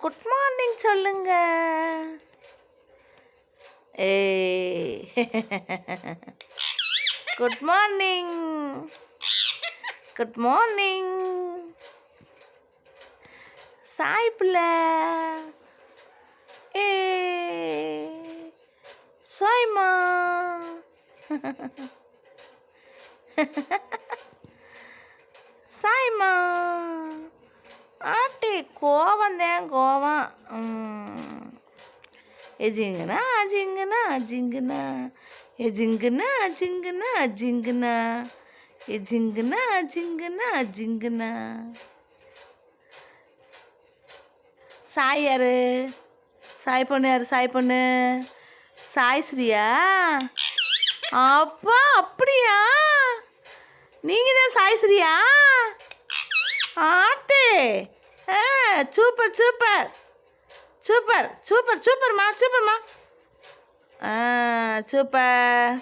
Good morning சொல்லுங்க. Good morning, good morning Sai பிள்ளை. சாய்மா. சாய்மா ஆட்டி கோவந்தேன் கோவம். எஜிங்கனா அஜிங்கனா அஜிங்கனா எஜிங்கனா அஜிங்கனா அஜிங்கனா எஜிங்கனா அஜிங்கனா அஜிங்கனா. சாய் யாரு? சாய் பொண்ணு யாரு? சாய் பொண்ணு சாய் ஸ்ரீயா? அப்பா அப்படியா? நீங்கள் தான் சாய் ஸ்ரீயா? ஆத்தே சூப்பர் சூப்பர் சூப்பர் சூப்பர் சூப்பர்மா சூப்பர்மா. சூப்பர்.